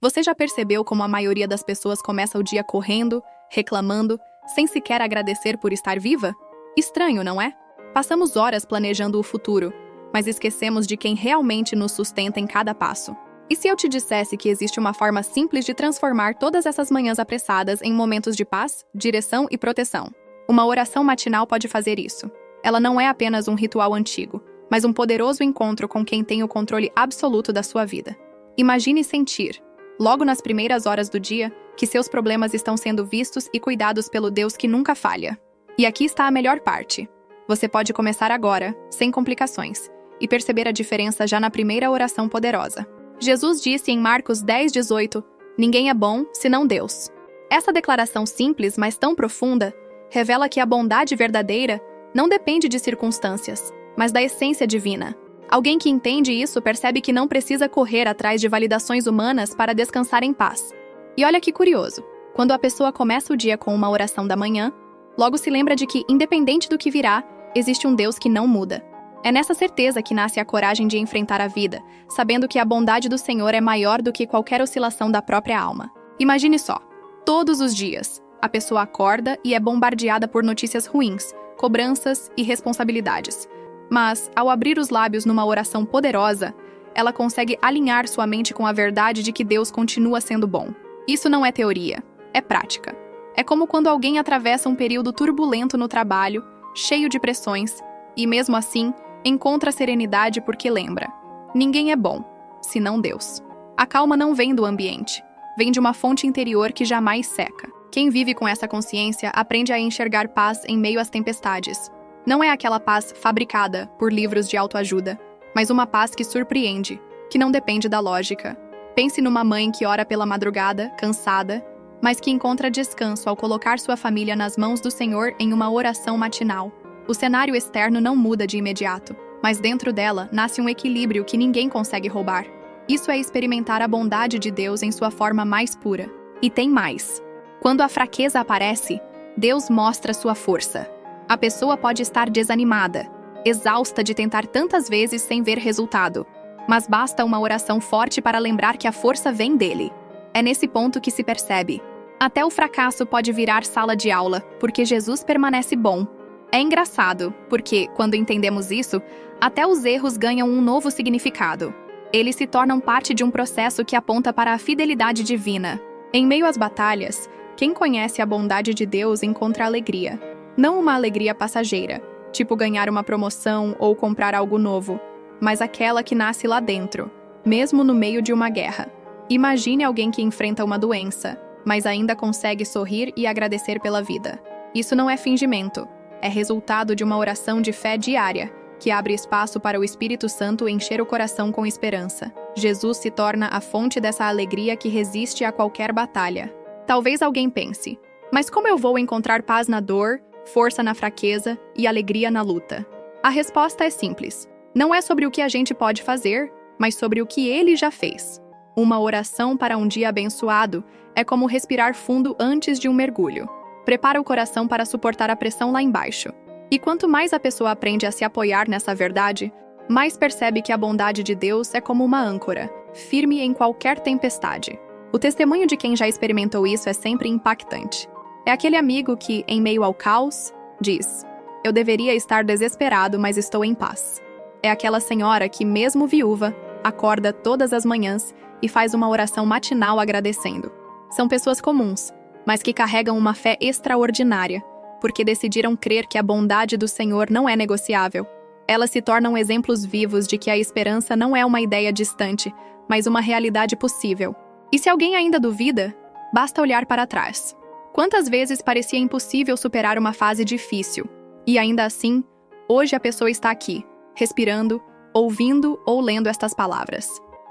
Você já percebeu como a maioria das pessoas começa o dia correndo, reclamando, sem sequer agradecer por estar viva? Estranho, não é? Passamos horas planejando o futuro, mas esquecemos de quem realmente nos sustenta em cada passo. E se eu te dissesse que existe uma forma simples de transformar todas essas manhãs apressadas em momentos de paz, direção e proteção? Uma oração matinal pode fazer isso. Ela não é apenas um ritual antigo, mas um poderoso encontro com quem tem o controle absoluto da sua vida. Imagine sentir, logo nas primeiras horas do dia, que seus problemas estão sendo vistos e cuidados pelo Deus que nunca falha. E aqui está a melhor parte. Você pode começar agora, sem complicações, e perceber a diferença já na primeira oração poderosa. Jesus disse em Marcos 10:18, "Ninguém é bom, senão Deus." Essa declaração simples, mas tão profunda, revela que a bondade verdadeira não depende de circunstâncias, mas da essência divina. Alguém que entende isso percebe que não precisa correr atrás de validações humanas para descansar em paz. E olha que curioso, quando a pessoa começa o dia com uma oração da manhã, logo se lembra de que, independente do que virá, existe um Deus que não muda. É nessa certeza que nasce a coragem de enfrentar a vida, sabendo que a bondade do Senhor é maior do que qualquer oscilação da própria alma. Imagine só, todos os dias, a pessoa acorda e é bombardeada por notícias ruins, cobranças e responsabilidades. Mas, ao abrir os lábios numa oração poderosa, ela consegue alinhar sua mente com a verdade de que Deus continua sendo bom. Isso não é teoria, é prática. É como quando alguém atravessa um período turbulento no trabalho, cheio de pressões, e mesmo assim, encontra serenidade porque lembra: ninguém é bom, senão Deus. A calma não vem do ambiente, vem de uma fonte interior que jamais seca. Quem vive com essa consciência aprende a enxergar paz em meio às tempestades. Não é aquela paz fabricada por livros de autoajuda, mas uma paz que surpreende, que não depende da lógica. Pense numa mãe que ora pela madrugada, cansada, mas que encontra descanso ao colocar sua família nas mãos do Senhor em uma oração matinal. O cenário externo não muda de imediato, mas dentro dela nasce um equilíbrio que ninguém consegue roubar. Isso é experimentar a bondade de Deus em sua forma mais pura. E tem mais. Quando a fraqueza aparece, Deus mostra sua força. A pessoa pode estar desanimada, exausta de tentar tantas vezes sem ver resultado, mas basta uma oração forte para lembrar que a força vem dele. É nesse ponto que se percebe: até o fracasso pode virar sala de aula, porque Jesus permanece bom. É engraçado, porque, quando entendemos isso, até os erros ganham um novo significado. Eles se tornam parte de um processo que aponta para a fidelidade divina. Em meio às batalhas, quem conhece a bondade de Deus encontra alegria. Não uma alegria passageira, tipo ganhar uma promoção ou comprar algo novo, mas aquela que nasce lá dentro, mesmo no meio de uma guerra. Imagine alguém que enfrenta uma doença, mas ainda consegue sorrir e agradecer pela vida. Isso não é fingimento. É resultado de uma oração de fé diária, que abre espaço para o Espírito Santo encher o coração com esperança. Jesus se torna a fonte dessa alegria que resiste a qualquer batalha. Talvez alguém pense: mas como eu vou encontrar paz na dor, força na fraqueza e alegria na luta? A resposta é simples. Não é sobre o que a gente pode fazer, mas sobre o que Ele já fez. Uma oração para um dia abençoado é como respirar fundo antes de um mergulho. Prepara o coração para suportar a pressão lá embaixo. E quanto mais a pessoa aprende a se apoiar nessa verdade, mais percebe que a bondade de Deus é como uma âncora, firme em qualquer tempestade. O testemunho de quem já experimentou isso é sempre impactante. É aquele amigo que, em meio ao caos, diz: "Eu deveria estar desesperado, mas estou em paz." É aquela senhora que, mesmo viúva, acorda todas as manhãs e faz uma oração matinal agradecendo. São pessoas comuns, mas que carregam uma fé extraordinária, porque decidiram crer que a bondade do Senhor não é negociável. Elas se tornam exemplos vivos de que a esperança não é uma ideia distante, mas uma realidade possível. E se alguém ainda duvida, basta olhar para trás. Quantas vezes parecia impossível superar uma fase difícil, e ainda assim, hoje a pessoa está aqui, respirando, ouvindo ou lendo estas palavras.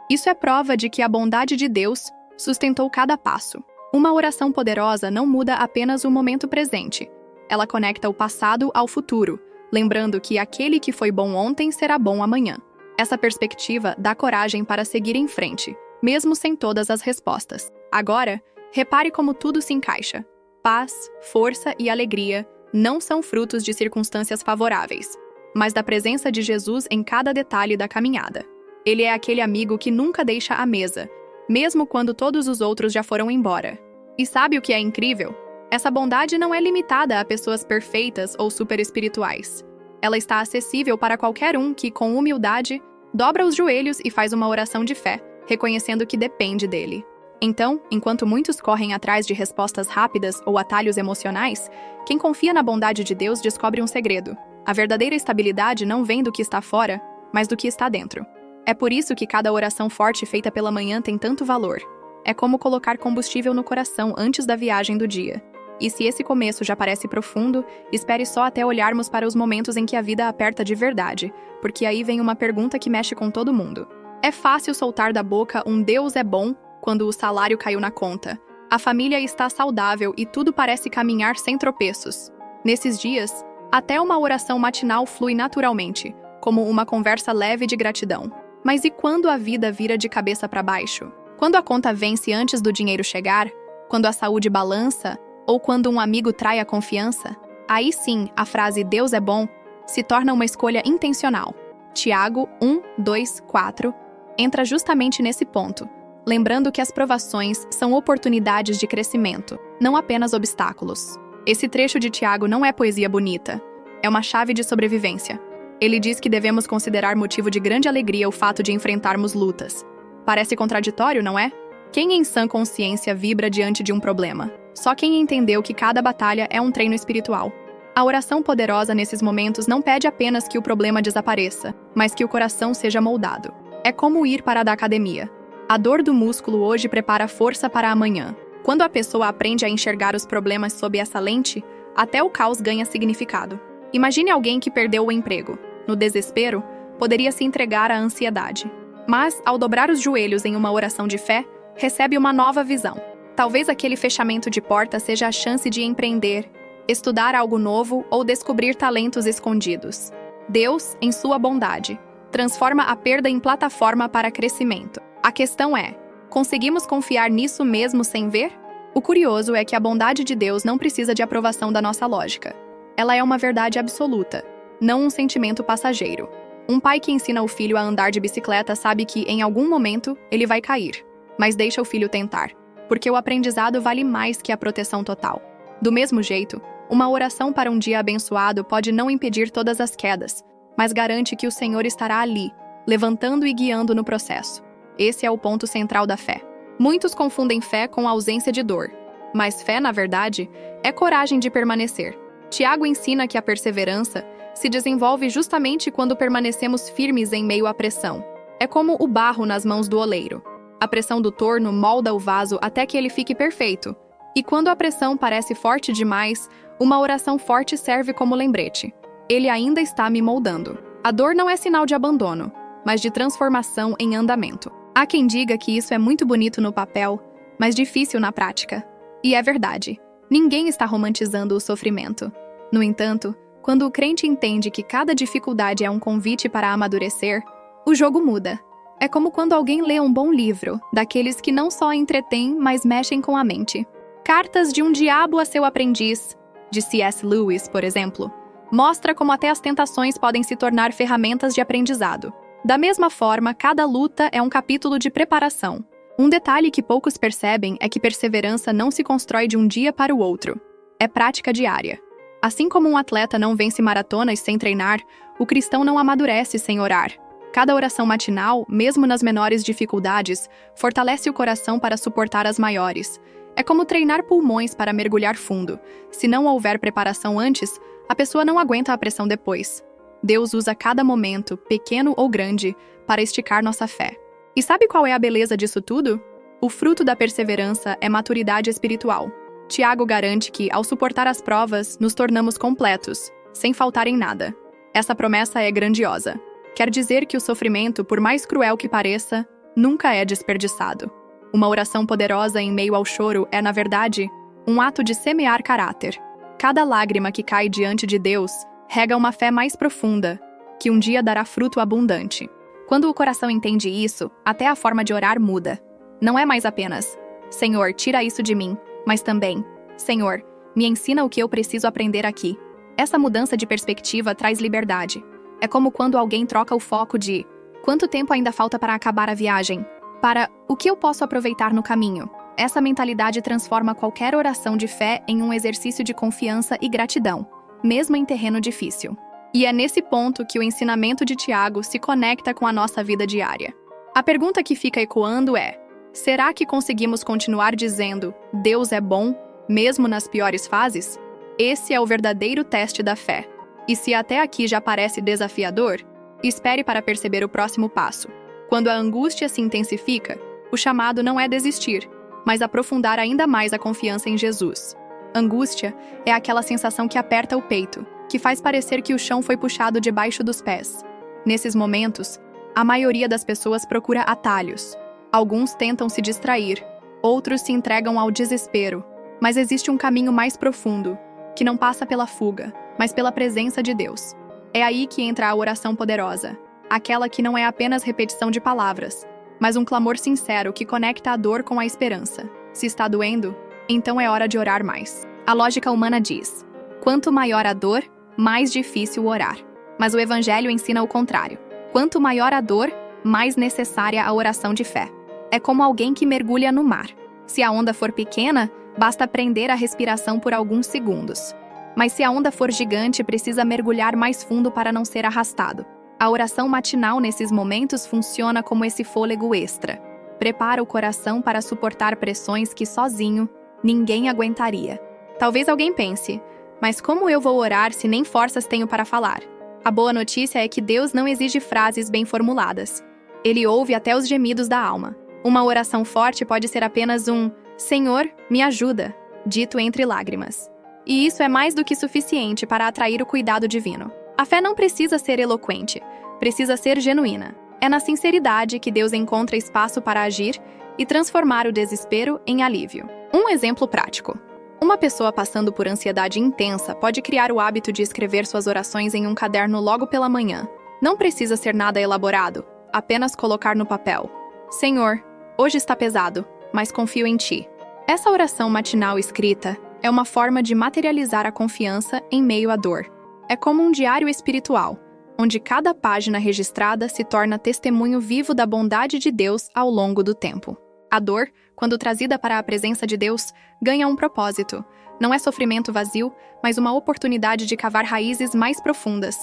Isso é prova de que a bondade de Deus sustentou cada passo. Uma oração poderosa não muda apenas o momento presente. Ela conecta o passado ao futuro, lembrando que aquele que foi bom ontem será bom amanhã. Essa perspectiva dá coragem para seguir em frente, mesmo sem todas as respostas. Agora, repare como tudo se encaixa. Paz, força e alegria não são frutos de circunstâncias favoráveis, mas da presença de Jesus em cada detalhe da caminhada. Ele é aquele amigo que nunca deixa a mesa, mesmo quando todos os outros já foram embora. E sabe o que é incrível? Essa bondade não é limitada a pessoas perfeitas ou super espirituais. Ela está acessível para qualquer um que, com humildade, dobra os joelhos e faz uma oração de fé, reconhecendo que depende dele. Então, enquanto muitos correm atrás de respostas rápidas ou atalhos emocionais, quem confia na bondade de Deus descobre um segredo. A verdadeira estabilidade não vem do que está fora, mas do que está dentro. É por isso que cada oração forte feita pela manhã tem tanto valor. É como colocar combustível no coração antes da viagem do dia. E se esse começo já parece profundo, espere só até olharmos para os momentos em que a vida aperta de verdade, porque aí vem uma pergunta que mexe com todo mundo. É fácil soltar da boca um Deus é bom quando o salário caiu na conta, a família está saudável e tudo parece caminhar sem tropeços. Nesses dias, até uma oração matinal flui naturalmente, como uma conversa leve de gratidão. Mas e quando a vida vira de cabeça para baixo? Quando a conta vence antes do dinheiro chegar? Quando a saúde balança? Ou quando um amigo trai a confiança? Aí sim, a frase Deus é bom se torna uma escolha intencional. Tiago 1:2-4 entra justamente nesse ponto, lembrando que as provações são oportunidades de crescimento, não apenas obstáculos. Esse trecho de Tiago não é poesia bonita, é uma chave de sobrevivência. Ele diz que devemos considerar motivo de grande alegria o fato de enfrentarmos lutas. Parece contraditório, não é? Quem em sã consciência vibra diante de um problema? Só quem entendeu que cada batalha é um treino espiritual. A oração poderosa nesses momentos não pede apenas que o problema desapareça, mas que o coração seja moldado. É como ir para a academia. A dor do músculo hoje prepara força para amanhã. Quando a pessoa aprende a enxergar os problemas sob essa lente, até o caos ganha significado. Imagine alguém que perdeu o emprego. No desespero, poderia se entregar à ansiedade. Mas, ao dobrar os joelhos em uma oração de fé, recebe uma nova visão. Talvez aquele fechamento de porta seja a chance de empreender, estudar algo novo ou descobrir talentos escondidos. Deus, em sua bondade, transforma a perda em plataforma para crescimento. A questão é, conseguimos confiar nisso mesmo sem ver? O curioso é que a bondade de Deus não precisa de aprovação da nossa lógica. Ela é uma verdade absoluta, não um sentimento passageiro. Um pai que ensina o filho a andar de bicicleta sabe que, em algum momento, ele vai cair, mas deixa o filho tentar, porque o aprendizado vale mais que a proteção total. Do mesmo jeito, uma oração para um dia abençoado pode não impedir todas as quedas, mas garante que o Senhor estará ali, levantando e guiando no processo. Esse é o ponto central da fé. Muitos confundem fé com a ausência de dor, mas fé, na verdade, é coragem de permanecer. Tiago ensina que a perseverança se desenvolve justamente quando permanecemos firmes em meio à pressão. É como o barro nas mãos do oleiro. A pressão do torno molda o vaso até que ele fique perfeito. E quando a pressão parece forte demais, uma oração forte serve como lembrete. Ele ainda está me moldando. A dor não é sinal de abandono, mas de transformação em andamento. Há quem diga que isso é muito bonito no papel, mas difícil na prática. E é verdade. Ninguém está romantizando o sofrimento. No entanto, quando o crente entende que cada dificuldade é um convite para amadurecer, o jogo muda. É como quando alguém lê um bom livro, daqueles que não só entretêm, mas mexem com a mente. Cartas de um Diabo a seu Aprendiz, de C.S. Lewis, por exemplo, mostra como até as tentações podem se tornar ferramentas de aprendizado. Da mesma forma, cada luta é um capítulo de preparação. Um detalhe que poucos percebem é que perseverança não se constrói de um dia para o outro. É prática diária. Assim como um atleta não vence maratonas sem treinar, o cristão não amadurece sem orar. Cada oração matinal, mesmo nas menores dificuldades, fortalece o coração para suportar as maiores. É como treinar pulmões para mergulhar fundo. Se não houver preparação antes, a pessoa não aguenta a pressão depois. Deus usa cada momento, pequeno ou grande, para esticar nossa fé. E sabe qual é a beleza disso tudo? O fruto da perseverança é maturidade espiritual. Tiago garante que, ao suportar as provas, nos tornamos completos, sem faltar em nada. Essa promessa é grandiosa. Quer dizer que o sofrimento, por mais cruel que pareça, nunca é desperdiçado. Uma oração poderosa em meio ao choro é, na verdade, um ato de semear caráter. Cada lágrima que cai diante de Deus rega uma fé mais profunda, que um dia dará fruto abundante. Quando o coração entende isso, até a forma de orar muda. Não é mais apenas, Senhor, tira isso de mim, mas também, Senhor, me ensina o que eu preciso aprender aqui. Essa mudança de perspectiva traz liberdade. É como quando alguém troca o foco de quanto tempo ainda falta para acabar a viagem, para o que eu posso aproveitar no caminho. Essa mentalidade transforma qualquer oração de fé em um exercício de confiança e gratidão, mesmo em terreno difícil. E é nesse ponto que o ensinamento de Tiago se conecta com a nossa vida diária. A pergunta que fica ecoando é: será que conseguimos continuar dizendo Deus é bom, mesmo nas piores fases? Esse é o verdadeiro teste da fé. E se até aqui já parece desafiador, espere para perceber o próximo passo. Quando a angústia se intensifica, o chamado não é desistir, mas aprofundar ainda mais a confiança em Jesus. Angústia é aquela sensação que aperta o peito, que faz parecer que o chão foi puxado debaixo dos pés. Nesses momentos, a maioria das pessoas procura atalhos. Alguns tentam se distrair, outros se entregam ao desespero, mas existe um caminho mais profundo, que não passa pela fuga, mas pela presença de Deus. É aí que entra a oração poderosa, aquela que não é apenas repetição de palavras, mas um clamor sincero que conecta a dor com a esperança. Se está doendo, então é hora de orar mais. A lógica humana diz: quanto maior a dor, mais difícil orar. Mas o Evangelho ensina o contrário. Quanto maior a dor, mais necessária a oração de fé. É como alguém que mergulha no mar. Se a onda for pequena, basta prender a respiração por alguns segundos. Mas se a onda for gigante, precisa mergulhar mais fundo para não ser arrastado. A oração matinal nesses momentos funciona como esse fôlego extra. Prepara o coração para suportar pressões que sozinho ninguém aguentaria. Talvez alguém pense: mas como eu vou orar se nem forças tenho para falar? A boa notícia é que Deus não exige frases bem formuladas. Ele ouve até os gemidos da alma. Uma oração forte pode ser apenas um Senhor, me ajuda, dito entre lágrimas. E isso é mais do que suficiente para atrair o cuidado divino. A fé não precisa ser eloquente, precisa ser genuína. É na sinceridade que Deus encontra espaço para agir e transformar o desespero em alívio. Um exemplo prático. Uma pessoa passando por ansiedade intensa pode criar o hábito de escrever suas orações em um caderno logo pela manhã. Não precisa ser nada elaborado, apenas colocar no papel: Senhor, hoje está pesado, mas confio em Ti. Essa oração matinal escrita é uma forma de materializar a confiança em meio à dor. É como um diário espiritual, onde cada página registrada se torna testemunho vivo da bondade de Deus ao longo do tempo. A dor, quando trazida para a presença de Deus, ganha um propósito. Não é sofrimento vazio, mas uma oportunidade de cavar raízes mais profundas.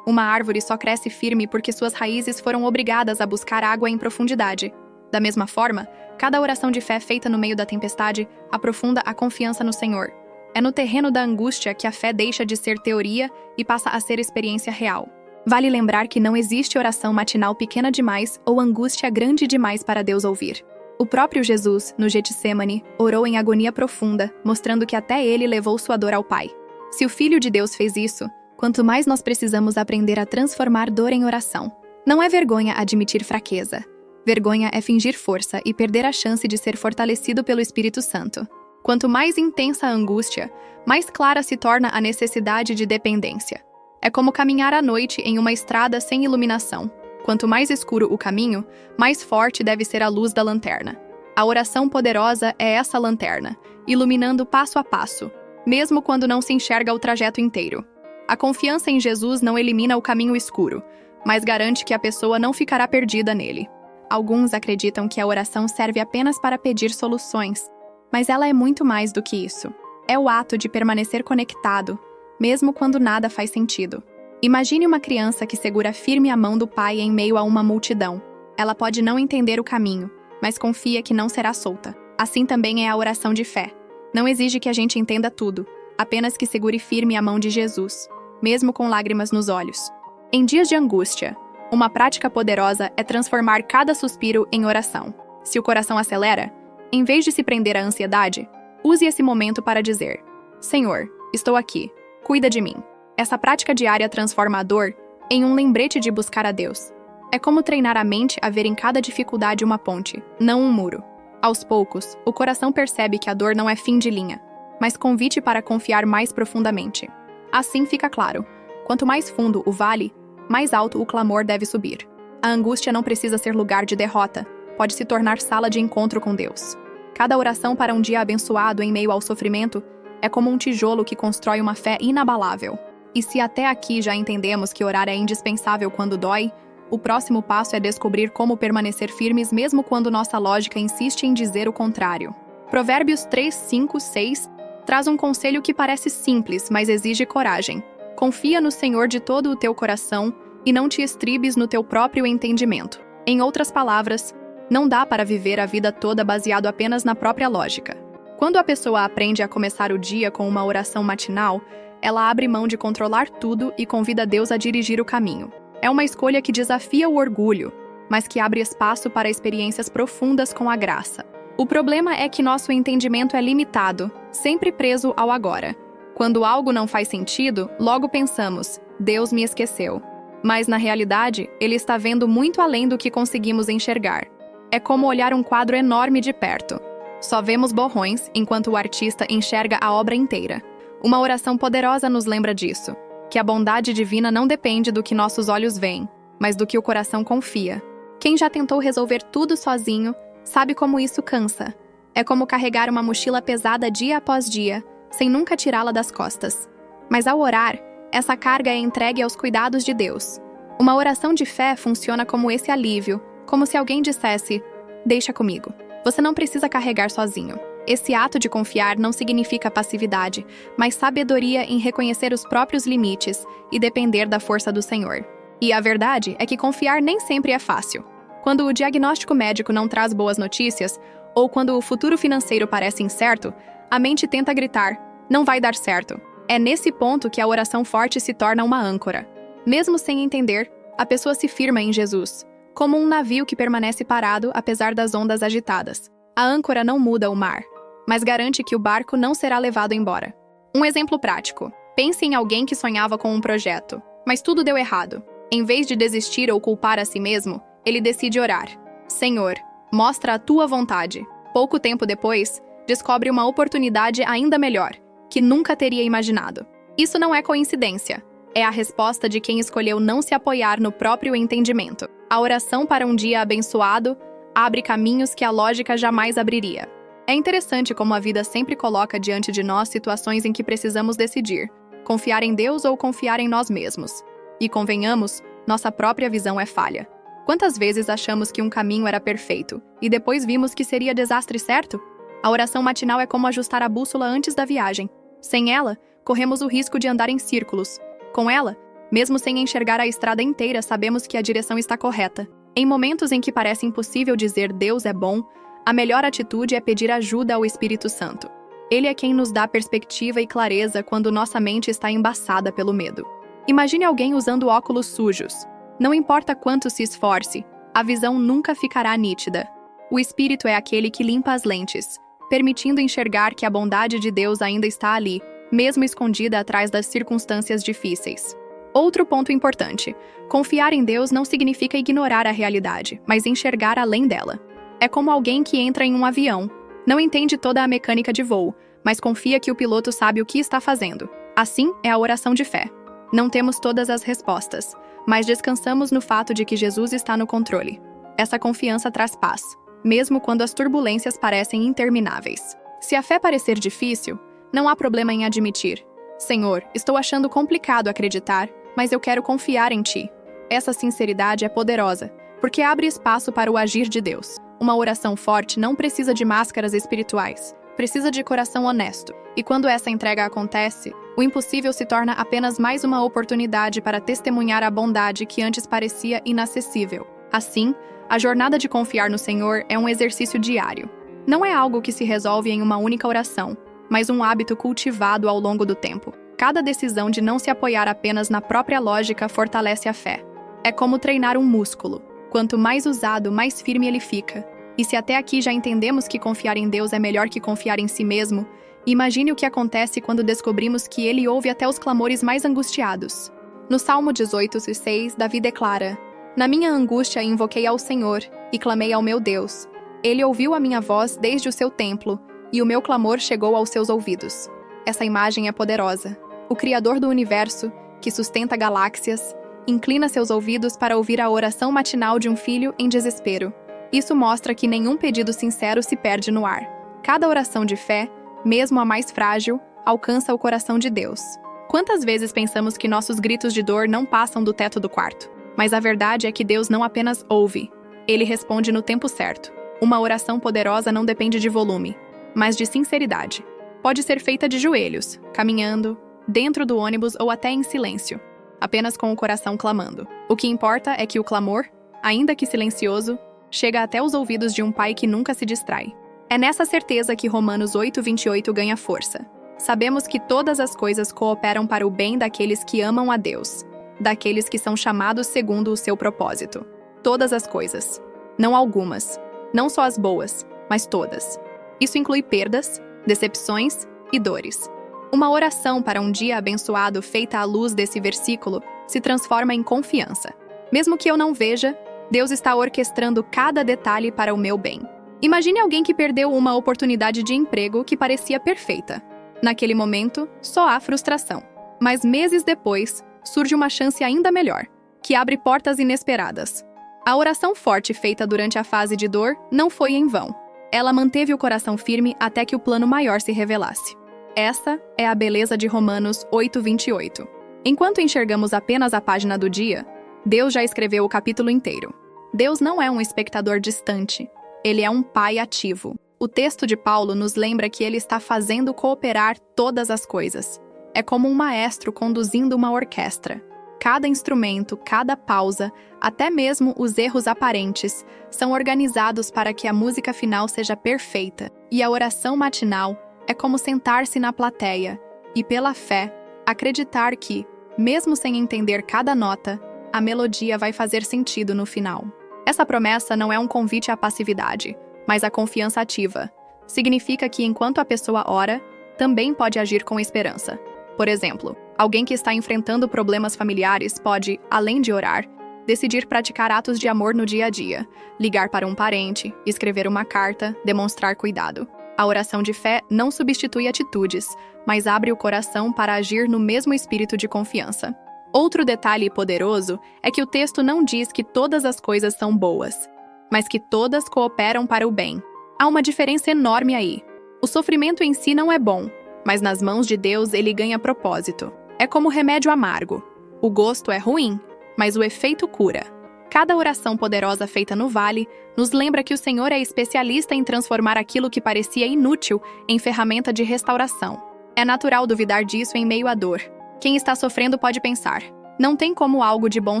Uma árvore só cresce firme porque suas raízes foram obrigadas a buscar água em profundidade. Da mesma forma, cada oração de fé feita no meio da tempestade aprofunda a confiança no Senhor. É no terreno da angústia que a fé deixa de ser teoria e passa a ser experiência real. Vale lembrar que não existe oração matinal pequena demais ou angústia grande demais para Deus ouvir. O próprio Jesus, no Getsêmani, orou em agonia profunda, mostrando que até ele levou sua dor ao Pai. Se o Filho de Deus fez isso, quanto mais nós precisamos aprender a transformar dor em oração. Não é vergonha admitir fraqueza. Vergonha é fingir força e perder a chance de ser fortalecido pelo Espírito Santo. Quanto mais intensa a angústia, mais clara se torna a necessidade de dependência. É como caminhar à noite em uma estrada sem iluminação. Quanto mais escuro o caminho, mais forte deve ser a luz da lanterna. A oração poderosa é essa lanterna, iluminando passo a passo, mesmo quando não se enxerga o trajeto inteiro. A confiança em Jesus não elimina o caminho escuro, mas garante que a pessoa não ficará perdida nele. Alguns acreditam que a oração serve apenas para pedir soluções, mas ela é muito mais do que isso. É o ato de permanecer conectado, mesmo quando nada faz sentido. Imagine uma criança que segura firme a mão do pai em meio a uma multidão. Ela pode não entender o caminho, mas confia que não será solta. Assim também é a oração de fé. Não exige que a gente entenda tudo, apenas que segure firme a mão de Jesus, mesmo com lágrimas nos olhos. Em dias de angústia, uma prática poderosa é transformar cada suspiro em oração. Se o coração acelera, em vez de se prender à ansiedade, use esse momento para dizer: Senhor, estou aqui, cuida de mim. Essa prática diária transforma a dor em um lembrete de buscar a Deus. É como treinar a mente a ver em cada dificuldade uma ponte, não um muro. Aos poucos, o coração percebe que a dor não é fim de linha, mas convite para confiar mais profundamente. Assim fica claro, quanto mais fundo o vale, mais alto o clamor deve subir. A angústia não precisa ser lugar de derrota, pode se tornar sala de encontro com Deus. Cada oração para um dia abençoado em meio ao sofrimento é como um tijolo que constrói uma fé inabalável. E se até aqui já entendemos que orar é indispensável quando dói, o próximo passo é descobrir como permanecer firmes mesmo quando nossa lógica insiste em dizer o contrário. Provérbios 3, 5, 6 traz um conselho que parece simples, mas exige coragem. Confia no Senhor de todo o teu coração e não te estribes no teu próprio entendimento. Em outras palavras, não dá para viver a vida toda baseado apenas na própria lógica. Quando a pessoa aprende a começar o dia com uma oração matinal, ela abre mão de controlar tudo e convida Deus a dirigir o caminho. É uma escolha que desafia o orgulho, mas que abre espaço para experiências profundas com a graça. O problema é que nosso entendimento é limitado, sempre preso ao agora. Quando algo não faz sentido, logo pensamos, Deus me esqueceu. Mas, na realidade, Ele está vendo muito além do que conseguimos enxergar. É como olhar um quadro enorme de perto. Só vemos borrões, enquanto o artista enxerga a obra inteira. Uma oração poderosa nos lembra disso, que a bondade divina não depende do que nossos olhos veem, mas do que o coração confia. Quem já tentou resolver tudo sozinho, sabe como isso cansa. É como carregar uma mochila pesada dia após dia, sem nunca tirá-la das costas. Mas ao orar, essa carga é entregue aos cuidados de Deus. Uma oração de fé funciona como esse alívio, como se alguém dissesse, deixa comigo. Você não precisa carregar sozinho. Esse ato de confiar não significa passividade, mas sabedoria em reconhecer os próprios limites e depender da força do Senhor. E a verdade é que confiar nem sempre é fácil. Quando o diagnóstico médico não traz boas notícias, ou quando o futuro financeiro parece incerto, a mente tenta gritar, não vai dar certo. É nesse ponto que a oração forte se torna uma âncora. Mesmo sem entender, a pessoa se firma em Jesus, como um navio que permanece parado apesar das ondas agitadas. A âncora não muda o mar, mas garante que o barco não será levado embora. Um exemplo prático. Pense em alguém que sonhava com um projeto, mas tudo deu errado. Em vez de desistir ou culpar a si mesmo, ele decide orar. Senhor, mostra a tua vontade. Pouco tempo depois, descobre uma oportunidade ainda melhor, que nunca teria imaginado. Isso não é coincidência. É a resposta de quem escolheu não se apoiar no próprio entendimento. A oração para um dia abençoado abre caminhos que a lógica jamais abriria. É interessante como a vida sempre coloca diante de nós situações em que precisamos decidir, confiar em Deus ou confiar em nós mesmos. E convenhamos, nossa própria visão é falha. Quantas vezes achamos que um caminho era perfeito, e depois vimos que seria desastre certo? A oração matinal é como ajustar a bússola antes da viagem. Sem ela, corremos o risco de andar em círculos. Com ela, mesmo sem enxergar a estrada inteira, sabemos que a direção está correta. Em momentos em que parece impossível dizer Deus é bom, a melhor atitude é pedir ajuda ao Espírito Santo. Ele é quem nos dá perspectiva e clareza quando nossa mente está embaçada pelo medo. Imagine alguém usando óculos sujos. Não importa quanto se esforce, a visão nunca ficará nítida. O Espírito é aquele que limpa as lentes, permitindo enxergar que a bondade de Deus ainda está ali, mesmo escondida atrás das circunstâncias difíceis. Outro ponto importante: confiar em Deus não significa ignorar a realidade, mas enxergar além dela. É como alguém que entra em um avião. Não entende toda a mecânica de voo, mas confia que o piloto sabe o que está fazendo. Assim é a oração de fé. Não temos todas as respostas, mas descansamos no fato de que Jesus está no controle. Essa confiança traz paz, mesmo quando as turbulências parecem intermináveis. Se a fé parecer difícil, não há problema em admitir: Senhor, estou achando complicado acreditar, mas eu quero confiar em Ti. Essa sinceridade é poderosa, porque abre espaço para o agir de Deus. Uma oração forte não precisa de máscaras espirituais, precisa de coração honesto. E quando essa entrega acontece, o impossível se torna apenas mais uma oportunidade para testemunhar a bondade que antes parecia inacessível. Assim, a jornada de confiar no Senhor é um exercício diário. Não é algo que se resolve em uma única oração, mas um hábito cultivado ao longo do tempo. Cada decisão de não se apoiar apenas na própria lógica fortalece a fé. É como treinar um músculo. Quanto mais usado, mais firme ele fica. E se até aqui já entendemos que confiar em Deus é melhor que confiar em si mesmo, imagine o que acontece quando descobrimos que Ele ouve até os clamores mais angustiados. No Salmo 18:6, Davi declara: Na minha angústia invoquei ao Senhor e clamei ao meu Deus. Ele ouviu a minha voz desde o seu templo, e o meu clamor chegou aos seus ouvidos. Essa imagem é poderosa. O Criador do universo, que sustenta galáxias, inclina seus ouvidos para ouvir a oração matinal de um filho em desespero. Isso mostra que nenhum pedido sincero se perde no ar. Cada oração de fé, mesmo a mais frágil, alcança o coração de Deus. Quantas vezes pensamos que nossos gritos de dor não passam do teto do quarto? Mas a verdade é que Deus não apenas ouve, Ele responde no tempo certo. Uma oração poderosa não depende de volume, mas de sinceridade. Pode ser feita de joelhos, caminhando, dentro do ônibus ou até em silêncio, apenas com o coração clamando. O que importa é que o clamor, ainda que silencioso, chega até os ouvidos de um pai que nunca se distrai. É nessa certeza que Romanos 8:28 ganha força. Sabemos que todas as coisas cooperam para o bem daqueles que amam a Deus, daqueles que são chamados segundo o seu propósito. Todas as coisas. Não algumas. Não só as boas, mas todas. Isso inclui perdas, decepções e dores. Uma oração para um dia abençoado feita à luz desse versículo se transforma em confiança. Mesmo que eu não veja, Deus está orquestrando cada detalhe para o meu bem. Imagine alguém que perdeu uma oportunidade de emprego que parecia perfeita. Naquele momento, só há frustração. Mas meses depois, surge uma chance ainda melhor, que abre portas inesperadas. A oração forte feita durante a fase de dor não foi em vão. Ela manteve o coração firme até que o plano maior se revelasse. Essa é a beleza de Romanos 8:28. Enquanto enxergamos apenas a página do dia, Deus já escreveu o capítulo inteiro. Deus não é um espectador distante. Ele é um pai ativo. O texto de Paulo nos lembra que ele está fazendo cooperar todas as coisas. É como um maestro conduzindo uma orquestra. Cada instrumento, cada pausa, até mesmo os erros aparentes, são organizados para que a música final seja perfeita. E a oração matinal é como sentar-se na plateia e, pela fé, acreditar que, mesmo sem entender cada nota, a melodia vai fazer sentido no final. Essa promessa não é um convite à passividade, mas à confiança ativa. Significa que enquanto a pessoa ora, também pode agir com esperança. Por exemplo, alguém que está enfrentando problemas familiares pode, além de orar, decidir praticar atos de amor no dia a dia, ligar para um parente, escrever uma carta, demonstrar cuidado. A oração de fé não substitui atitudes, mas abre o coração para agir no mesmo espírito de confiança. Outro detalhe poderoso é que o texto não diz que todas as coisas são boas, mas que todas cooperam para o bem. Há uma diferença enorme aí. O sofrimento em si não é bom, mas nas mãos de Deus ele ganha propósito. É como remédio amargo. O gosto é ruim, mas o efeito cura. Cada oração poderosa feita no vale nos lembra que o Senhor é especialista em transformar aquilo que parecia inútil em ferramenta de restauração. É natural duvidar disso em meio à dor. Quem está sofrendo pode pensar: não tem como algo de bom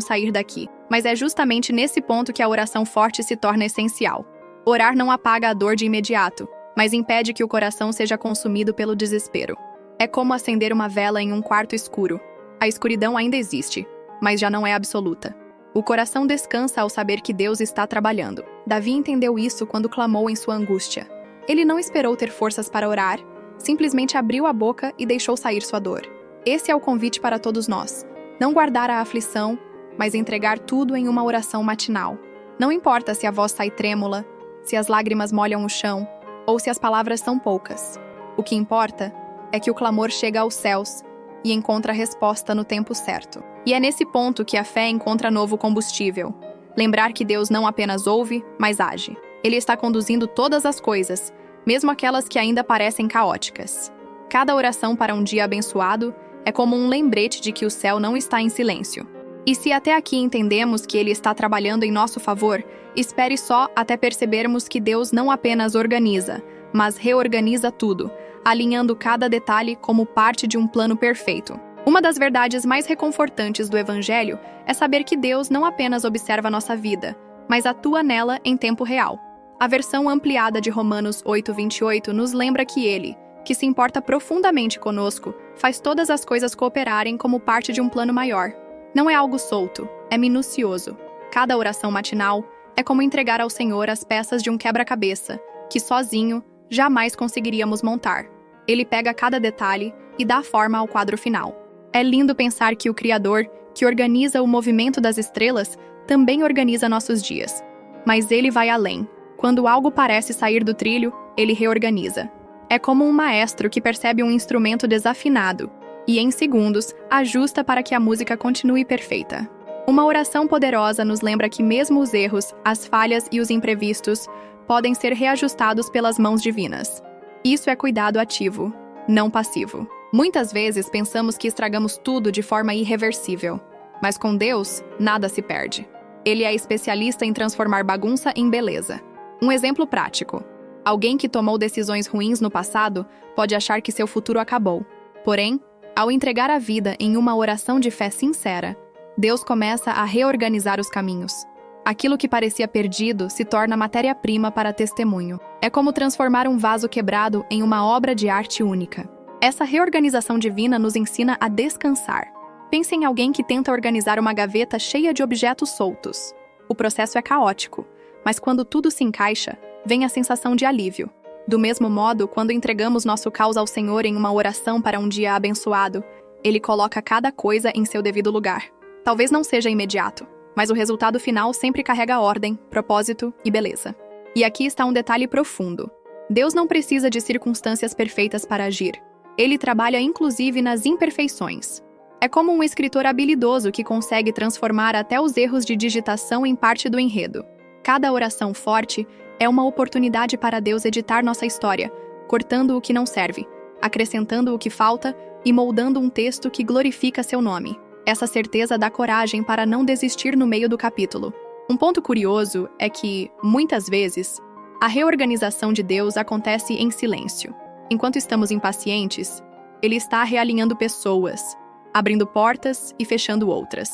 sair daqui. Mas é justamente nesse ponto que a oração forte se torna essencial. Orar não apaga a dor de imediato, mas impede que o coração seja consumido pelo desespero. É como acender uma vela em um quarto escuro. A escuridão ainda existe, mas já não é absoluta. O coração descansa ao saber que Deus está trabalhando. Davi entendeu isso quando clamou em sua angústia. Ele não esperou ter forças para orar, simplesmente abriu a boca e deixou sair sua dor. Esse é o convite para todos nós. Não guardar a aflição, mas entregar tudo em uma oração matinal. Não importa se a voz sai trêmula, se as lágrimas molham o chão, ou se as palavras são poucas. O que importa é que o clamor chega aos céus e encontra a resposta no tempo certo. E é nesse ponto que a fé encontra novo combustível. Lembrar que Deus não apenas ouve, mas age. Ele está conduzindo todas as coisas, mesmo aquelas que ainda parecem caóticas. Cada oração para um dia abençoado é como um lembrete de que o céu não está em silêncio. E se até aqui entendemos que Ele está trabalhando em nosso favor, espere só até percebermos que Deus não apenas organiza, mas reorganiza tudo, alinhando cada detalhe como parte de um plano perfeito. Uma das verdades mais reconfortantes do Evangelho é saber que Deus não apenas observa nossa vida, mas atua nela em tempo real. A versão ampliada de Romanos 8:28 nos lembra que Ele, que se importa profundamente conosco, faz todas as coisas cooperarem como parte de um plano maior. Não é algo solto, é minucioso. Cada oração matinal é como entregar ao Senhor as peças de um quebra-cabeça, que sozinho jamais conseguiríamos montar. Ele pega cada detalhe e dá forma ao quadro final. É lindo pensar que o Criador, que organiza o movimento das estrelas, também organiza nossos dias. Mas Ele vai além. Quando algo parece sair do trilho, Ele reorganiza. É como um maestro que percebe um instrumento desafinado e, em segundos, ajusta para que a música continue perfeita. Uma oração poderosa nos lembra que mesmo os erros, as falhas e os imprevistos podem ser reajustados pelas mãos divinas. Isso é cuidado ativo, não passivo. Muitas vezes pensamos que estragamos tudo de forma irreversível. Mas com Deus, nada se perde. Ele é especialista em transformar bagunça em beleza. Um exemplo prático. Alguém que tomou decisões ruins no passado pode achar que seu futuro acabou. Porém, ao entregar a vida em uma oração de fé sincera, Deus começa a reorganizar os caminhos. Aquilo que parecia perdido se torna matéria-prima para testemunho. É como transformar um vaso quebrado em uma obra de arte única. Essa reorganização divina nos ensina a descansar. Pense em alguém que tenta organizar uma gaveta cheia de objetos soltos. O processo é caótico, mas quando tudo se encaixa, vem a sensação de alívio. Do mesmo modo, quando entregamos nosso caos ao Senhor em uma oração para um dia abençoado, Ele coloca cada coisa em seu devido lugar. Talvez não seja imediato, mas o resultado final sempre carrega ordem, propósito e beleza. E aqui está um detalhe profundo. Deus não precisa de circunstâncias perfeitas para agir. Ele trabalha inclusive nas imperfeições. É como um escritor habilidoso que consegue transformar até os erros de digitação em parte do enredo. Cada oração forte é uma oportunidade para Deus editar nossa história, cortando o que não serve, acrescentando o que falta e moldando um texto que glorifica seu nome. Essa certeza dá coragem para não desistir no meio do capítulo. Um ponto curioso é que, muitas vezes, a reorganização de Deus acontece em silêncio. Enquanto estamos impacientes, Ele está realinhando pessoas, abrindo portas e fechando outras.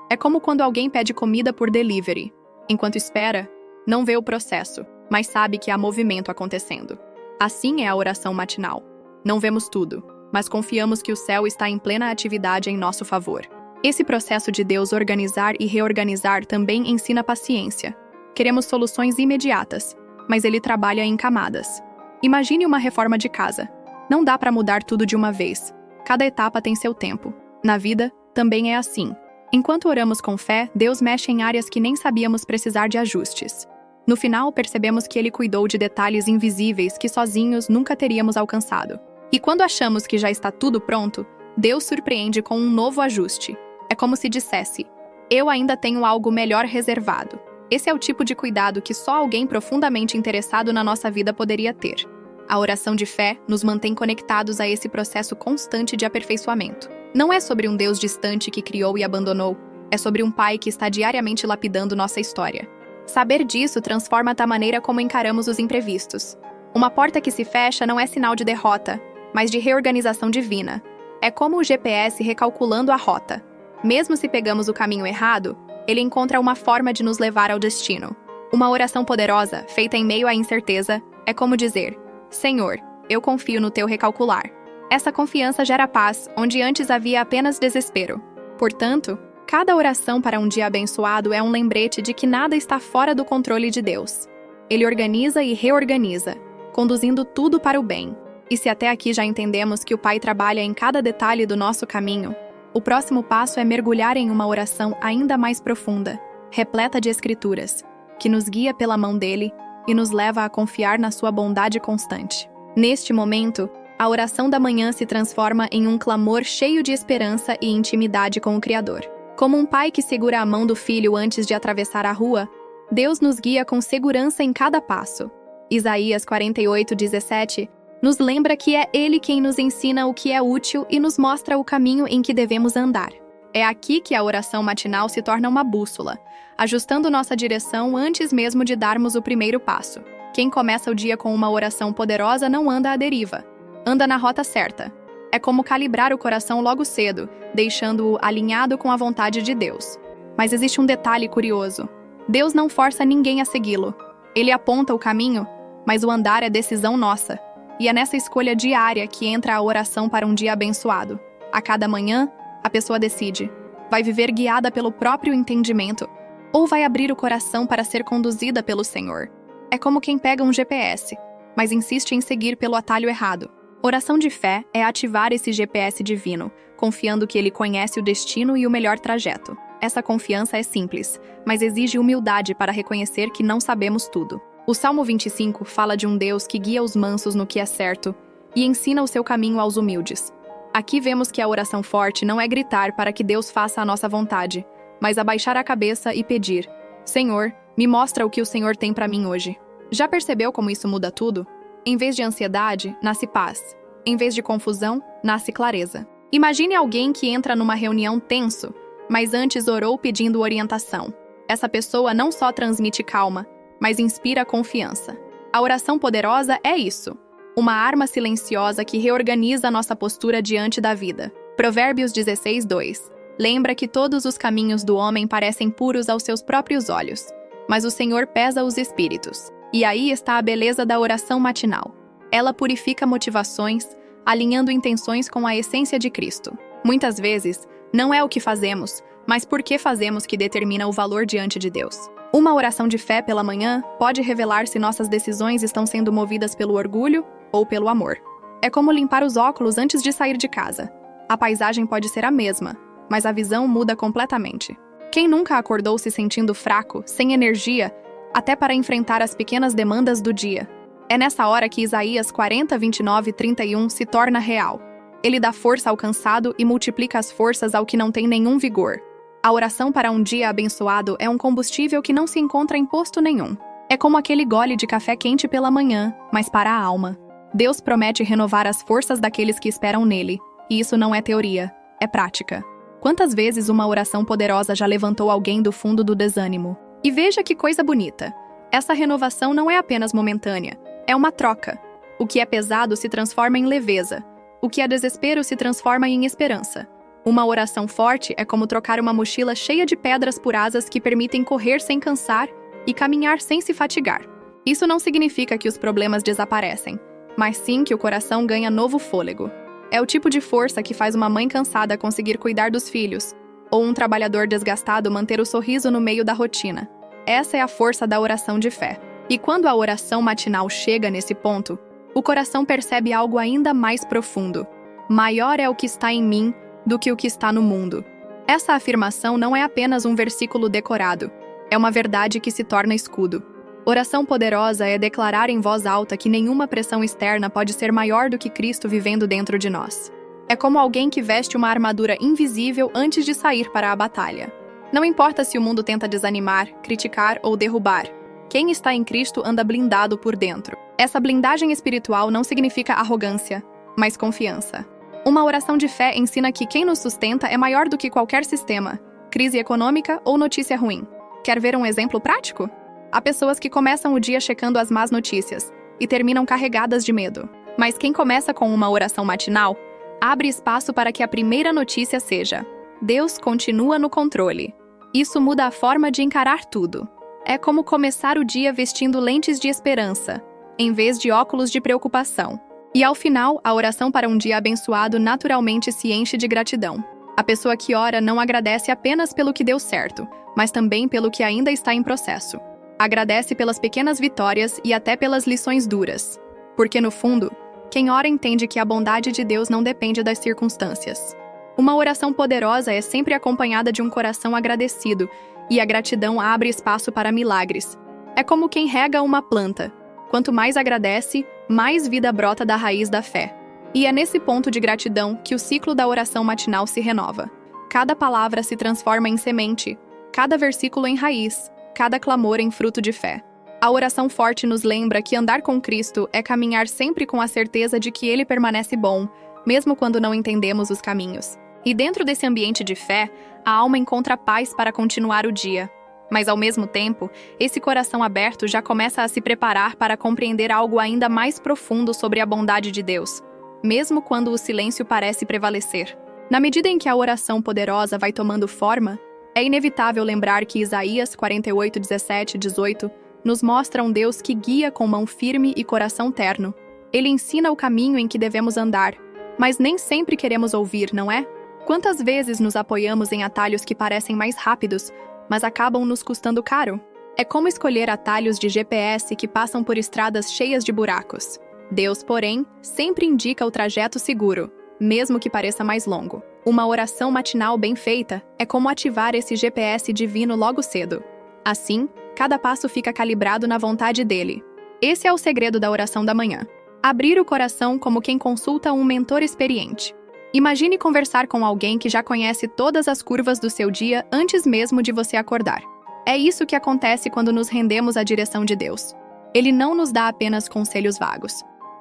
É como quando alguém pede comida por delivery. Enquanto espera, não vê o processo, mas sabe que há movimento acontecendo. Assim é a oração matinal. Não vemos tudo, mas confiamos que o céu está em plena atividade em nosso favor. Esse processo de Deus organizar e reorganizar também ensina paciência. Queremos soluções imediatas, mas Ele trabalha em camadas. Imagine uma reforma de casa. Não dá para mudar tudo de uma vez. Cada etapa tem seu tempo. Na vida, também é assim. Enquanto oramos com fé, Deus mexe em áreas que nem sabíamos precisar de ajustes. No final, percebemos que Ele cuidou de detalhes invisíveis que sozinhos nunca teríamos alcançado. E quando achamos que já está tudo pronto, Deus surpreende com um novo ajuste. É como se dissesse: eu ainda tenho algo melhor reservado. Esse é o tipo de cuidado que só alguém profundamente interessado na nossa vida poderia ter. A oração de fé nos mantém conectados a esse processo constante de aperfeiçoamento. Não é sobre um Deus distante que criou e abandonou, é sobre um Pai que está diariamente lapidando nossa história. Saber disso transforma a maneira como encaramos os imprevistos. Uma porta que se fecha não é sinal de derrota, mas de reorganização divina. É como o GPS recalculando a rota. Mesmo se pegamos o caminho errado, ele encontra uma forma de nos levar ao destino. Uma oração poderosa, feita em meio à incerteza, é como dizer: Senhor, eu confio no teu recalcular. Essa confiança gera paz, onde antes havia apenas desespero. Portanto, cada oração para um dia abençoado é um lembrete de que nada está fora do controle de Deus. Ele organiza e reorganiza, conduzindo tudo para o bem. E se até aqui já entendemos que o Pai trabalha em cada detalhe do nosso caminho, o próximo passo é mergulhar em uma oração ainda mais profunda, repleta de escrituras, que nos guia pela mão dele e nos leva a confiar na sua bondade constante. Neste momento, a oração da manhã se transforma em um clamor cheio de esperança e intimidade com o Criador. Como um pai que segura a mão do filho antes de atravessar a rua, Deus nos guia com segurança em cada passo. Isaías 48:17 nos lembra que é Ele quem nos ensina o que é útil e nos mostra o caminho em que devemos andar. É aqui que a oração matinal se torna uma bússola, ajustando nossa direção antes mesmo de darmos o primeiro passo. Quem começa o dia com uma oração poderosa não anda à deriva, anda na rota certa. É como calibrar o coração logo cedo, deixando-o alinhado com a vontade de Deus. Mas existe um detalhe curioso. Deus não força ninguém a segui-lo. Ele aponta o caminho, mas o andar é decisão nossa. E é nessa escolha diária que entra a oração para um dia abençoado. A cada manhã, a pessoa decide: vai viver guiada pelo próprio entendimento, ou vai abrir o coração para ser conduzida pelo Senhor. É como quem pega um GPS, mas insiste em seguir pelo atalho errado. Oração de fé é ativar esse GPS divino, confiando que Ele conhece o destino e o melhor trajeto. Essa confiança é simples, mas exige humildade para reconhecer que não sabemos tudo. O Salmo 25 fala de um Deus que guia os mansos no que é certo e ensina o seu caminho aos humildes. Aqui vemos que a oração forte não é gritar para que Deus faça a nossa vontade, mas abaixar a cabeça e pedir: Senhor, me mostra o que o Senhor tem para mim hoje. Já percebeu como isso muda tudo? Em vez de ansiedade, nasce paz. Em vez de confusão, nasce clareza. Imagine alguém que entra numa reunião tenso, mas antes orou pedindo orientação. Essa pessoa não só transmite calma, mas inspira confiança. A oração poderosa é isso, uma arma silenciosa que reorganiza nossa postura diante da vida. Provérbios 16:2. Lembra que todos os caminhos do homem parecem puros aos seus próprios olhos, mas o Senhor pesa os espíritos. E aí está a beleza da oração matinal. Ela purifica motivações, alinhando intenções com a essência de Cristo. Muitas vezes, não é o que fazemos, mas por que fazemos que determina o valor diante de Deus. Uma oração de fé pela manhã pode revelar se nossas decisões estão sendo movidas pelo orgulho ou pelo amor. É como limpar os óculos antes de sair de casa. A paisagem pode ser a mesma, mas a visão muda completamente. Quem nunca acordou se sentindo fraco, sem energia, até para enfrentar as pequenas demandas do dia? É nessa hora que Isaías 40:29-31 se torna real. Ele dá força ao cansado e multiplica as forças ao que não tem nenhum vigor. A oração para um dia abençoado é um combustível que não se encontra em posto nenhum. É como aquele gole de café quente pela manhã, mas para a alma. Deus promete renovar as forças daqueles que esperam nele, e isso não é teoria, é prática. Quantas vezes uma oração poderosa já levantou alguém do fundo do desânimo? E veja que coisa bonita! Essa renovação não é apenas momentânea, é uma troca. O que é pesado se transforma em leveza. O que é desespero se transforma em esperança. Uma oração forte é como trocar uma mochila cheia de pedras por asas que permitem correr sem cansar e caminhar sem se fatigar. Isso não significa que os problemas desaparecem, mas sim que o coração ganha novo fôlego. É o tipo de força que faz uma mãe cansada conseguir cuidar dos filhos, ou um trabalhador desgastado manter o sorriso no meio da rotina. Essa é a força da oração de fé. E quando a oração matinal chega nesse ponto, o coração percebe algo ainda mais profundo. Maior é o que está em mim do que o que está no mundo. Essa afirmação não é apenas um versículo decorado, é uma verdade que se torna escudo. Oração poderosa é declarar em voz alta que nenhuma pressão externa pode ser maior do que Cristo vivendo dentro de nós. É como alguém que veste uma armadura invisível antes de sair para a batalha. Não importa se o mundo tenta desanimar, criticar ou derrubar. Quem está em Cristo anda blindado por dentro. Essa blindagem espiritual não significa arrogância, mas confiança. Uma oração de fé ensina que quem nos sustenta é maior do que qualquer sistema, crise econômica ou notícia ruim. Quer ver um exemplo prático? Há pessoas que começam o dia checando as más notícias e terminam carregadas de medo. Mas quem começa com uma oração matinal, abre espaço para que a primeira notícia seja: Deus continua no controle. Isso muda a forma de encarar tudo. É como começar o dia vestindo lentes de esperança, em vez de óculos de preocupação. E ao final, a oração para um dia abençoado naturalmente se enche de gratidão. A pessoa que ora não agradece apenas pelo que deu certo, mas também pelo que ainda está em processo. Agradece pelas pequenas vitórias e até pelas lições duras. Porque, no fundo, quem ora entende que a bondade de Deus não depende das circunstâncias. Uma oração poderosa é sempre acompanhada de um coração agradecido, e a gratidão abre espaço para milagres. É como quem rega uma planta. Quanto mais agradece, mais vida brota da raiz da fé. E é nesse ponto de gratidão que o ciclo da oração matinal se renova. Cada palavra se transforma em semente, cada versículo em raiz, cada clamor em fruto de fé. A oração forte nos lembra que andar com Cristo é caminhar sempre com a certeza de que Ele permanece bom, mesmo quando não entendemos os caminhos. E dentro desse ambiente de fé, a alma encontra paz para continuar o dia. Mas, ao mesmo tempo, esse coração aberto já começa a se preparar para compreender algo ainda mais profundo sobre a bondade de Deus, mesmo quando o silêncio parece prevalecer. Na medida em que a oração poderosa vai tomando forma, é inevitável lembrar que Isaías 48:17-18 nos mostra um Deus que guia com mão firme e coração terno. Ele ensina o caminho em que devemos andar, mas nem sempre queremos ouvir, não é? Quantas vezes nos apoiamos em atalhos que parecem mais rápidos, mas acabam nos custando caro? É como escolher atalhos de GPS que passam por estradas cheias de buracos. Deus, porém, sempre indica o trajeto seguro, mesmo que pareça mais longo. Uma oração matinal bem feita é como ativar esse GPS divino logo cedo. Assim, cada passo fica calibrado na vontade dele. Esse é o segredo da oração da manhã. Abrir o coração como quem consulta um mentor experiente. Imagine conversar com alguém que já conhece todas as curvas do seu dia antes mesmo de você acordar. É isso que acontece quando nos rendemos à direção de Deus. Ele não nos dá apenas conselhos vagos,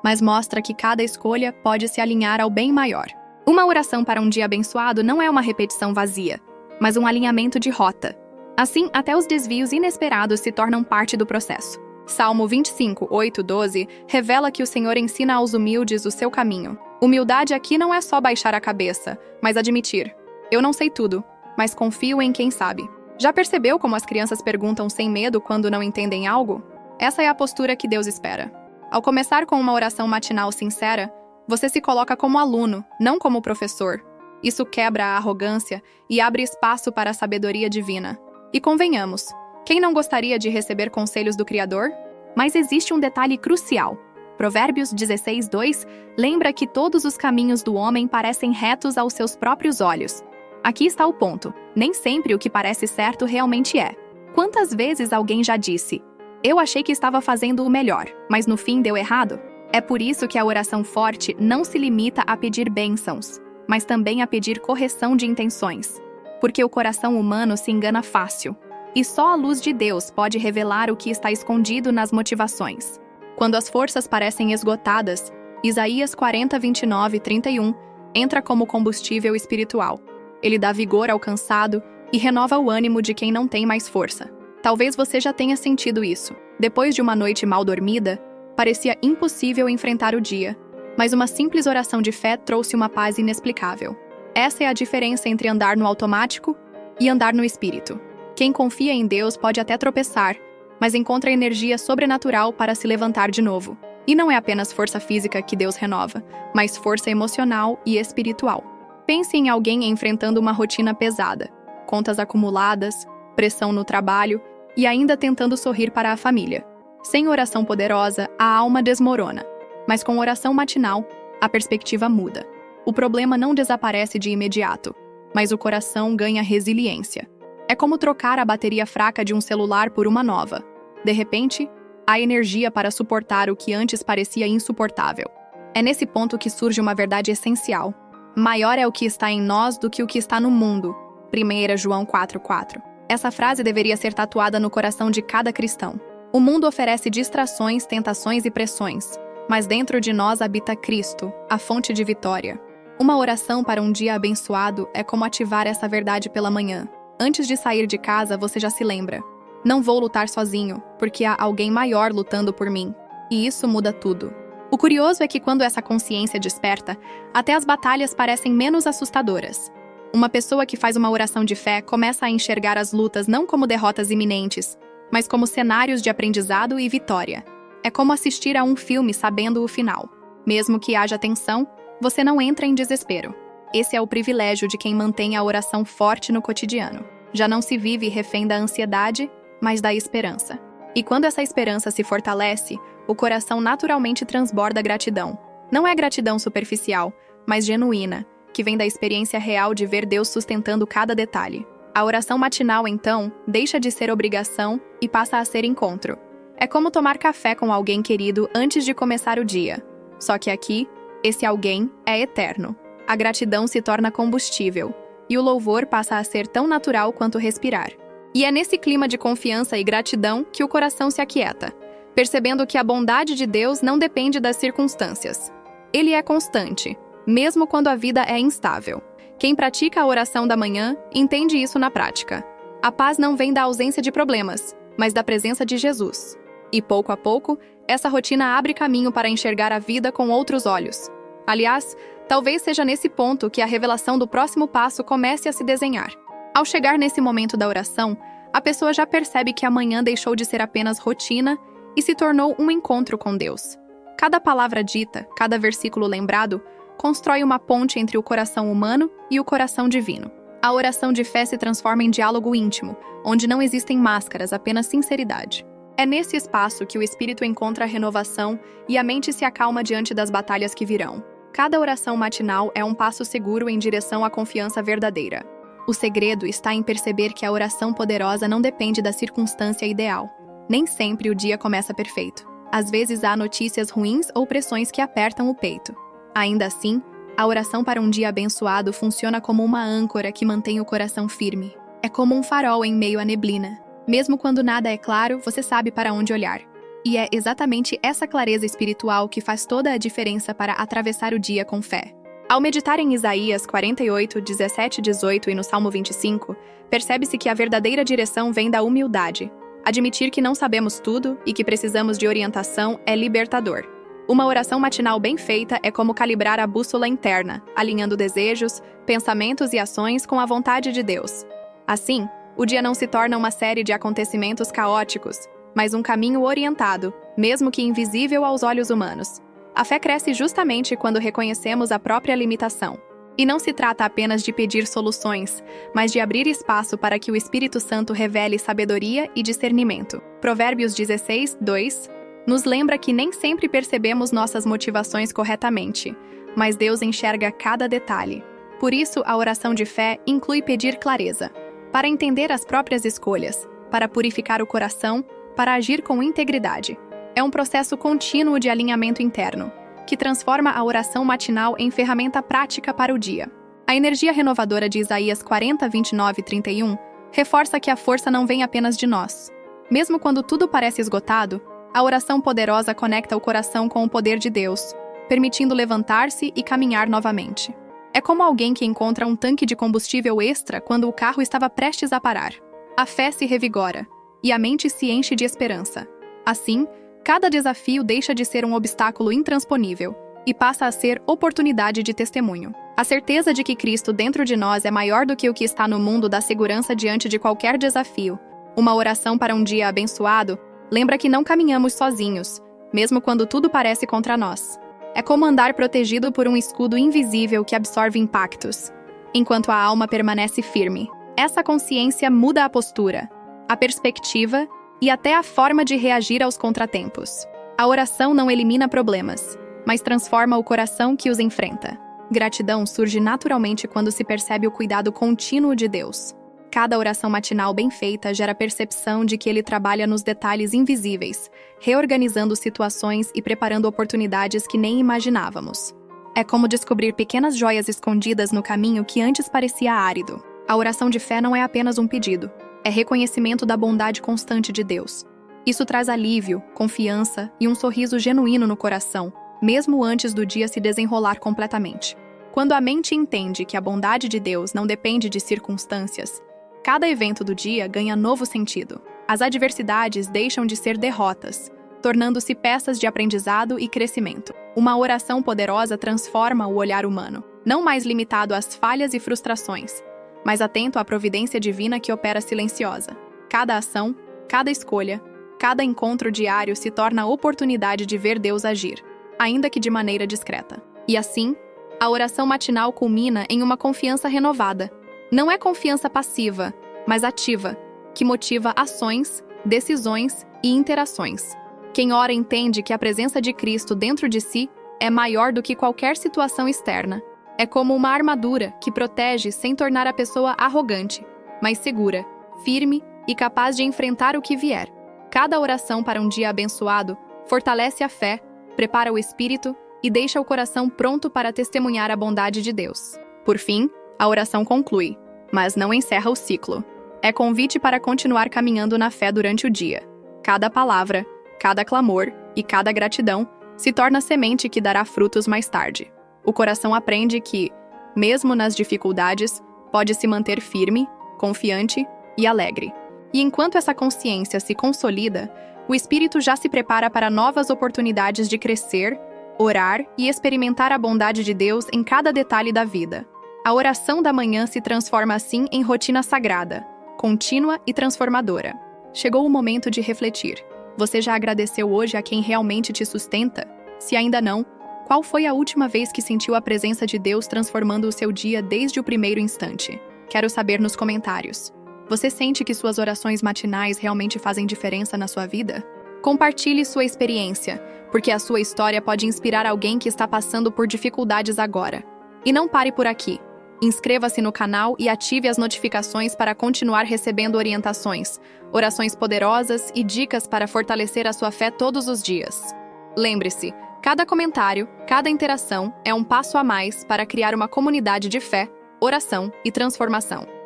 mas mostra que cada escolha pode se alinhar ao bem maior. Uma oração para um dia abençoado não é uma repetição vazia. mas um alinhamento de rota. Assim, até os desvios inesperados se tornam parte do processo. Salmo 25, 8, 12 revela que o Senhor ensina aos humildes o seu caminho. Humildade aqui não é só baixar a cabeça, mas admitir: eu não sei tudo, mas confio em quem sabe. Já percebeu como as crianças perguntam sem medo quando não entendem algo? Essa é a postura que Deus espera. Ao começar com uma oração matinal sincera, você se coloca como aluno, não como professor. Isso quebra a arrogância e abre espaço para a sabedoria divina. E convenhamos, quem não gostaria de receber conselhos do Criador? Mas existe um detalhe crucial. Provérbios 16, 2 lembra que todos os caminhos do homem parecem retos aos seus próprios olhos. Aqui está o ponto. Nem sempre o que parece certo realmente é. Quantas vezes alguém já disse: eu achei que estava fazendo o melhor, mas no fim deu errado? É por isso que a oração forte não se limita a pedir bênçãos, mas também a pedir correção de intenções. Porque o coração humano se engana fácil. E só a luz de Deus pode revelar o que está escondido nas motivações. Quando as forças parecem esgotadas, Isaías 40, 29 e 31 entra como combustível espiritual. Ele dá vigor ao cansado e renova o ânimo de quem não tem mais força. Talvez você já tenha sentido isso. Depois de uma noite mal dormida, parecia impossível enfrentar o dia, mas uma simples oração de fé trouxe uma paz inexplicável. Essa é a diferença entre andar no automático e andar no espírito. Quem confia em Deus pode até tropeçar, mas encontra energia sobrenatural para se levantar de novo. E não é apenas força física que Deus renova, mas força emocional e espiritual. Pense em alguém enfrentando uma rotina pesada, contas acumuladas, pressão no trabalho e ainda tentando sorrir para a família. Sem oração poderosa, a alma desmorona. Mas com oração matinal, a perspectiva muda. O problema não desaparece de imediato, mas o coração ganha resiliência. É como trocar a bateria fraca de um celular por uma nova. De repente, há energia para suportar o que antes parecia insuportável. É nesse ponto que surge uma verdade essencial. Maior é o que está em nós do que o que está no mundo. 1 João 4,4. Essa frase deveria ser tatuada no coração de cada cristão. O mundo oferece distrações, tentações e pressões, mas dentro de nós habita Cristo, a fonte de vitória. Uma oração para um dia abençoado é como ativar essa verdade pela manhã. Antes de sair de casa, você já se lembra: não vou lutar sozinho, porque há alguém maior lutando por mim. E isso muda tudo. O curioso é que quando essa consciência desperta, até as batalhas parecem menos assustadoras. Uma pessoa que faz uma oração de fé começa a enxergar as lutas não como derrotas iminentes, mas como cenários de aprendizado e vitória. É como assistir a um filme sabendo o final. Mesmo que haja tensão, você não entra em desespero. Esse é o privilégio de quem mantém a oração forte no cotidiano. Já não se vive refém da ansiedade, mas da esperança. E quando essa esperança se fortalece, o coração naturalmente transborda gratidão. Não é gratidão superficial, mas genuína, que vem da experiência real de ver Deus sustentando cada detalhe. A oração matinal, então, deixa de ser obrigação e passa a ser encontro. É como tomar café com alguém querido antes de começar o dia. Só que aqui, esse alguém é eterno. A gratidão se torna combustível, e o louvor passa a ser tão natural quanto respirar. E é nesse clima de confiança e gratidão que o coração se aquieta, percebendo que a bondade de Deus não depende das circunstâncias. Ele é constante, mesmo quando a vida é instável. Quem pratica a oração da manhã entende isso na prática. A paz não vem da ausência de problemas, mas da presença de Jesus. E pouco a pouco, essa rotina abre caminho para enxergar a vida com outros olhos. Aliás, talvez seja nesse ponto que a revelação do próximo passo comece a se desenhar. Ao chegar nesse momento da oração, a pessoa já percebe que a manhã deixou de ser apenas rotina e se tornou um encontro com Deus. Cada palavra dita, cada versículo lembrado, constrói uma ponte entre o coração humano e o coração divino. A oração de fé se transforma em diálogo íntimo, onde não existem máscaras, apenas sinceridade. É nesse espaço que o espírito encontra a renovação e a mente se acalma diante das batalhas que virão. Cada oração matinal é um passo seguro em direção à confiança verdadeira. O segredo está em perceber que a oração poderosa não depende da circunstância ideal. Nem sempre o dia começa perfeito. Às vezes há notícias ruins ou pressões que apertam o peito. Ainda assim, a oração para um dia abençoado funciona como uma âncora que mantém o coração firme. É como um farol em meio à neblina. Mesmo quando nada é claro, você sabe para onde olhar. E é exatamente essa clareza espiritual que faz toda a diferença para atravessar o dia com fé. Ao meditar em Isaías 48, 17 e 18 e no Salmo 25, percebe-se que a verdadeira direção vem da humildade. Admitir que não sabemos tudo e que precisamos de orientação é libertador. Uma oração matinal bem feita é como calibrar a bússola interna, alinhando desejos, pensamentos e ações com a vontade de Deus. Assim, o dia não se torna uma série de acontecimentos caóticos, mas um caminho orientado, mesmo que invisível aos olhos humanos. A fé cresce justamente quando reconhecemos a própria limitação. E não se trata apenas de pedir soluções, mas de abrir espaço para que o Espírito Santo revele sabedoria e discernimento. Provérbios 16, 2 nos lembra que nem sempre percebemos nossas motivações corretamente, mas Deus enxerga cada detalhe. Por isso, a oração de fé inclui pedir clareza, para entender as próprias escolhas, para purificar o coração, para agir com integridade. É um processo contínuo de alinhamento interno, que transforma a oração matinal em ferramenta prática para o dia. A energia renovadora de Isaías 40, 29 e 31 reforça que a força não vem apenas de nós. Mesmo quando tudo parece esgotado, a oração poderosa conecta o coração com o poder de Deus, permitindo levantar-se e caminhar novamente. É como alguém que encontra um tanque de combustível extra quando o carro estava prestes a parar. A fé se revigora, e a mente se enche de esperança. Assim, cada desafio deixa de ser um obstáculo intransponível e passa a ser oportunidade de testemunho. A certeza de que Cristo dentro de nós é maior do que o que está no mundo dá segurança diante de qualquer desafio. Uma oração para um dia abençoado lembra que não caminhamos sozinhos, mesmo quando tudo parece contra nós. É como andar protegido por um escudo invisível que absorve impactos, enquanto a alma permanece firme. Essa consciência muda a postura, a perspectiva e até a forma de reagir aos contratempos. A oração não elimina problemas, mas transforma o coração que os enfrenta. Gratidão surge naturalmente quando se percebe o cuidado contínuo de Deus. Cada oração matinal bem feita gera percepção de que Ele trabalha nos detalhes invisíveis, reorganizando situações e preparando oportunidades que nem imaginávamos. É como descobrir pequenas joias escondidas no caminho que antes parecia árido. A oração de fé não é apenas um pedido, é reconhecimento da bondade constante de Deus. Isso traz alívio, confiança e um sorriso genuíno no coração, mesmo antes do dia se desenrolar completamente. Quando a mente entende que a bondade de Deus não depende de circunstâncias, cada evento do dia ganha novo sentido. As adversidades deixam de ser derrotas, tornando-se peças de aprendizado e crescimento. Uma oração poderosa transforma o olhar humano, não mais limitado às falhas e frustrações, mas atento à providência divina que opera silenciosa. Cada ação, cada escolha, cada encontro diário se torna oportunidade de ver Deus agir, ainda que de maneira discreta. E assim, a oração matinal culmina em uma confiança renovada. Não é confiança passiva, mas ativa, que motiva ações, decisões e interações. Quem ora entende que a presença de Cristo dentro de si é maior do que qualquer situação externa. É como uma armadura que protege sem tornar a pessoa arrogante, mas segura, firme e capaz de enfrentar o que vier. Cada oração para um dia abençoado fortalece a fé, prepara o espírito e deixa o coração pronto para testemunhar a bondade de Deus. Por fim, a oração conclui, mas não encerra o ciclo. É convite para continuar caminhando na fé durante o dia. Cada palavra, cada clamor e cada gratidão se torna semente que dará frutos mais tarde. O coração aprende que, mesmo nas dificuldades, pode se manter firme, confiante e alegre. E enquanto essa consciência se consolida, o espírito já se prepara para novas oportunidades de crescer, orar e experimentar a bondade de Deus em cada detalhe da vida. A oração da manhã se transforma assim em rotina sagrada, contínua e transformadora. Chegou o momento de refletir. Você já agradeceu hoje a quem realmente te sustenta? Se ainda não, qual foi a última vez que sentiu a presença de Deus transformando o seu dia desde o primeiro instante? Quero saber nos comentários. Você sente que suas orações matinais realmente fazem diferença na sua vida? Compartilhe sua experiência, porque a sua história pode inspirar alguém que está passando por dificuldades agora. E não pare por aqui. Inscreva-se no canal e ative as notificações para continuar recebendo orientações, orações poderosas e dicas para fortalecer a sua fé todos os dias. Lembre-se, cada comentário, cada interação é um passo a mais para criar uma comunidade de fé, oração e transformação.